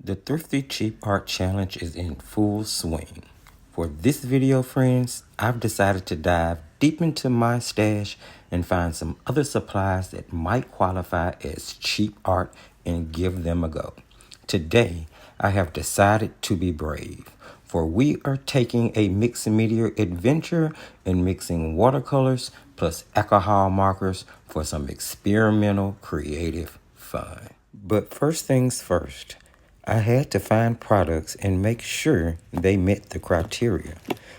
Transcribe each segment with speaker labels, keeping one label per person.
Speaker 1: The Thrifty Cheap Art Challenge is in full swing. For this video, friends, I've decided to dive deep into my stash and find some other supplies that might qualify as cheap art and give them a go. Today, I have decided to be brave, for we are taking a mixed media adventure and mixing watercolors plus alcohol markers for some experimental creative fun. But first things first, I had to find products and make sure they met the criteria.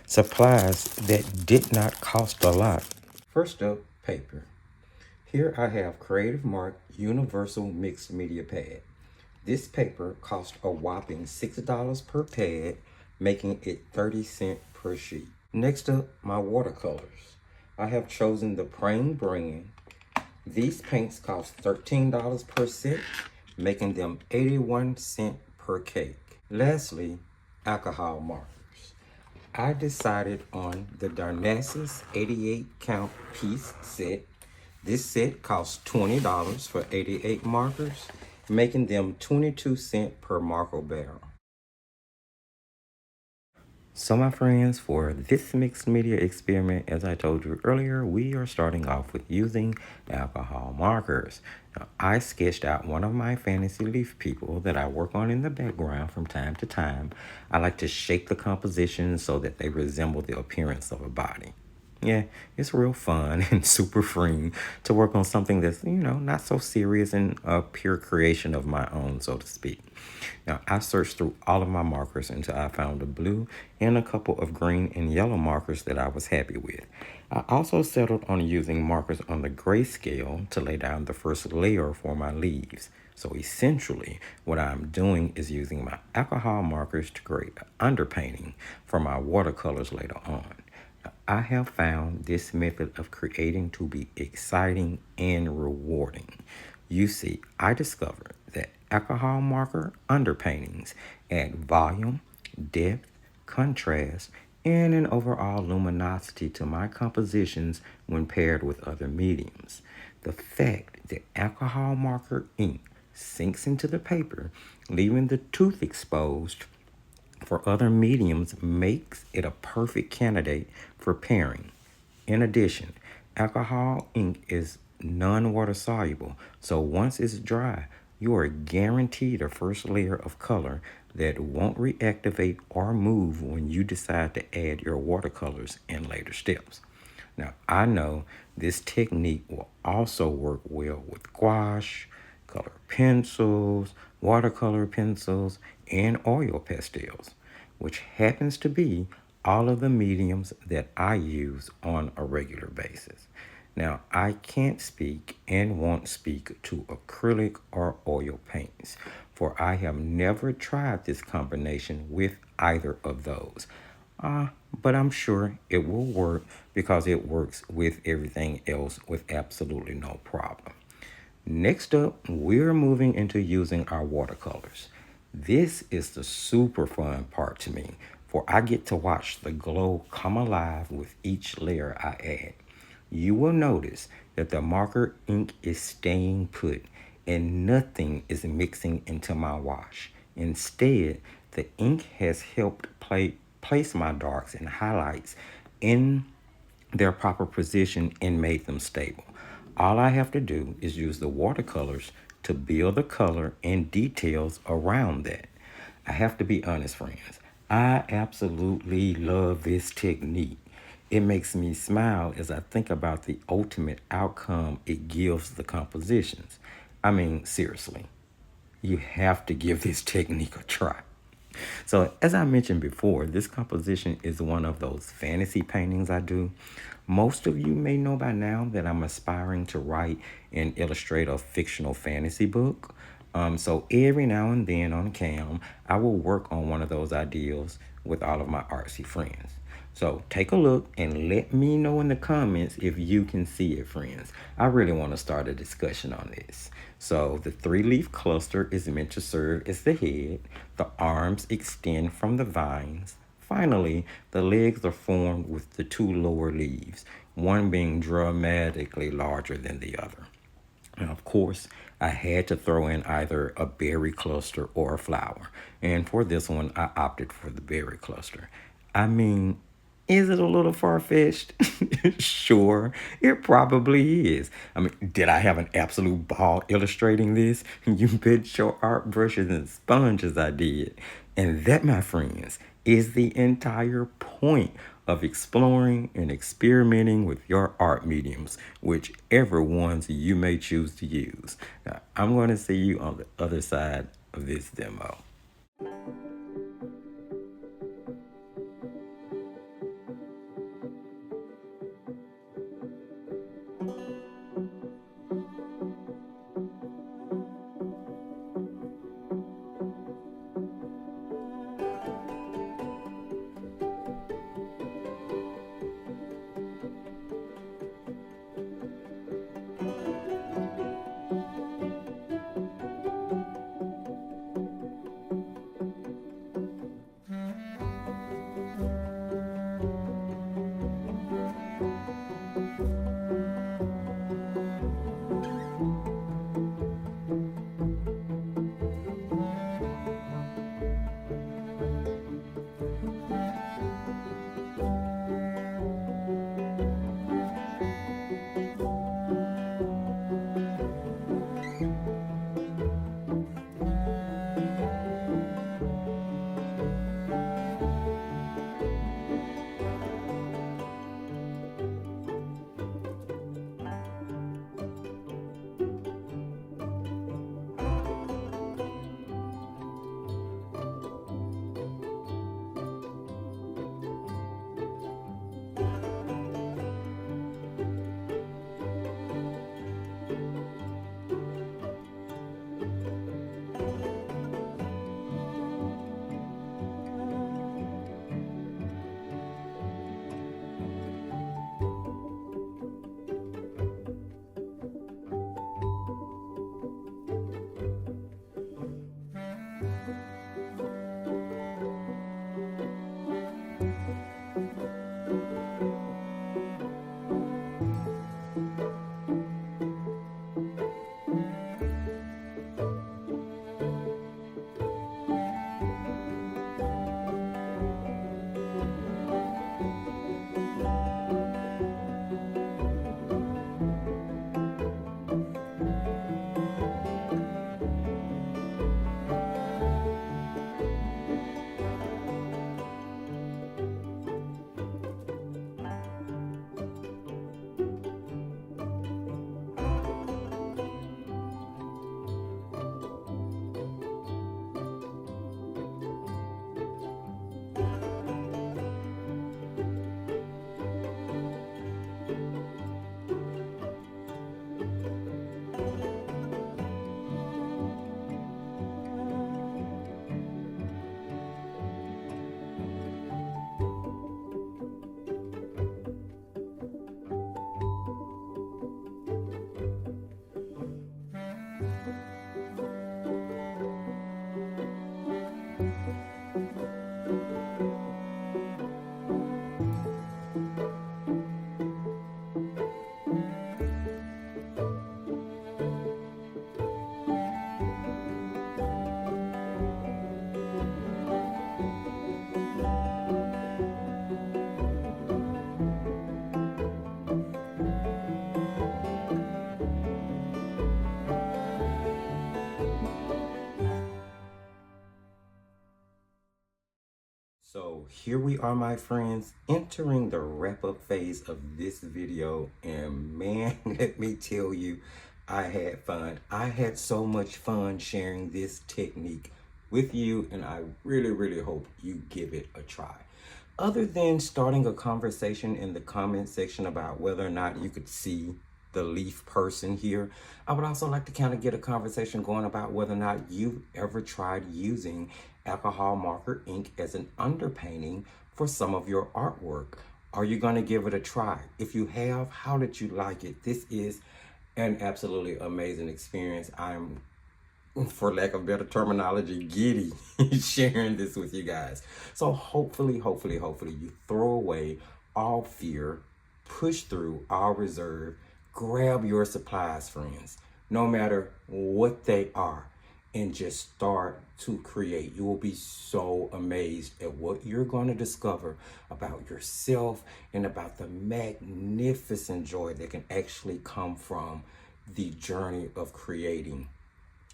Speaker 1: Supplies that did not cost a lot. First up, paper. Here I have Creative Mark Universal Mixed Media Pad. This paper cost a whopping $6 per pad, making it 30 cents per sheet. Next up, my watercolors. I have chosen the Prang brand. These paints cost $13 per set, making them 81 cents per cake. Lastly, alcohol markers. I decided on the Darnassus 88 count piece set. This set costs $20 for 88 markers, making them 22 cents per marker barrel. So my friends, for this mixed media experiment, as I told you earlier, we are starting off with using alcohol markers. Now, I sketched out one of my fantasy leaf people that I work on in the background from time to time. I like to shape the composition so that they resemble the appearance of a body. Yeah, it's real fun and super freeing to work on something that's, not so serious and a pure creation of my own, so to speak. Now, I searched through all of my markers until I found a blue and a couple of green and yellow markers that I was happy with. I also settled on using markers on the grayscale to lay down the first layer for my leaves. So essentially, what I'm doing is using my alcohol markers to create an underpainting for my watercolors later on. I have found this method of creating to be exciting and rewarding. You see, I discovered that alcohol marker underpaintings add volume, depth, contrast, and an overall luminosity to my compositions when paired with other mediums. The fact that alcohol marker ink sinks into the paper, leaving the tooth exposed for other mediums, makes it a perfect candidate for pairing. In addition, alcohol ink is non-water soluble, so once it's dry, you are guaranteed a first layer of color that won't reactivate or move when you decide to add your watercolors in later steps. Now, I know this technique will also work well with gouache, color pencils, watercolor pencils, and oil pastels, which happens to be all of the mediums that I use on a regular basis. Now, I can't speak and won't speak to acrylic or oil paints, for I have never tried this combination with either of those. But I'm sure it will work because it works with everything else with absolutely no problem. Next up, we're moving into using our watercolors. This is the super fun part to me, for I get to watch the glow come alive with each layer I add. You will notice that the marker ink is staying put and nothing is mixing into my wash. Instead, the ink has helped place my darks and highlights in their proper position and made them stable. All I have to do is use the watercolors to build the color and details around that. I have to be honest, friends. I absolutely love this technique. It makes me smile as I think about the ultimate outcome it gives the compositions. I mean, seriously, you have to give this technique a try. So, as I mentioned before, this composition is one of those fantasy paintings I do. Most of you may know by now that I'm aspiring to write and illustrate a fictional fantasy book. So every now and then on cam, I will work on one of those ideas with all of my artsy friends. So take a look and let me know in the comments if you can see it, friends. I really want to start a discussion on this. So the 3-leaf cluster is meant to serve as the head. The arms extend from the vines. Finally, the legs are formed with the 2 lower leaves, one being dramatically larger than the other. And of course, I had to throw in either a berry cluster or a flower. And for this one, I opted for the berry cluster. I mean, is it a little far-fetched? Sure, it probably is. I mean, did I have an absolute ball illustrating this? You bet your art brushes and sponges I did. And that, my friends, is the entire point of exploring and experimenting with your art mediums, whichever ones you may choose to use. Now, I'm going to see you on the other side of this demo. So here we are, my friends, entering the wrap-up phase of this video, and man, let me tell you, I had fun. I had so much fun sharing this technique with you, and I really hope you give it a try. Other than starting a conversation in the comment section about whether or not you could see the leaf person here, I would also like to kind of get a conversation going about whether or not you've ever tried using alcohol marker ink as an underpainting for some of your artwork. Are you going to give it a try? If you have, how did you like it? This is an absolutely amazing experience. I'm, for lack of better terminology, giddy sharing this with you guys. So hopefully you throw away all fear, push through all reserve, grab your supplies, friends. no matter what they are, and just start to create. You will be so amazed at what you're going to discover about yourself and about the magnificent joy that can actually come from the journey of creating.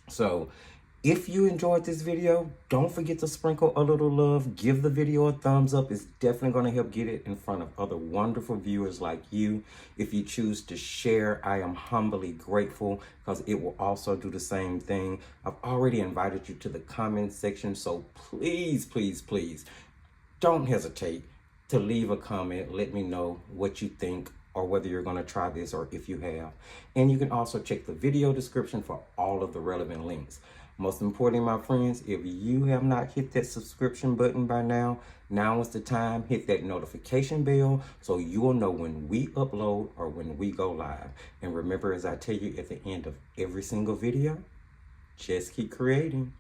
Speaker 1: So if you enjoyed this video, don't forget to sprinkle a little love. Give the video a thumbs up. It's definitely going to help get it in front of other wonderful viewers like you. If you choose to share, I am humbly grateful, because it will also do the same thing. I've already invited you to the comment section, so please, please, please don't hesitate to leave a comment. Let me know what you think, or whether you're going to try this, or if you have. And you can also check the video description for all of the relevant links. Most importantly, my friends, if you have not hit that subscription button by now, now is the time. Hit that notification bell so you will know when we upload or when we go live. And remember, as I tell you at the end of every single video, just keep creating.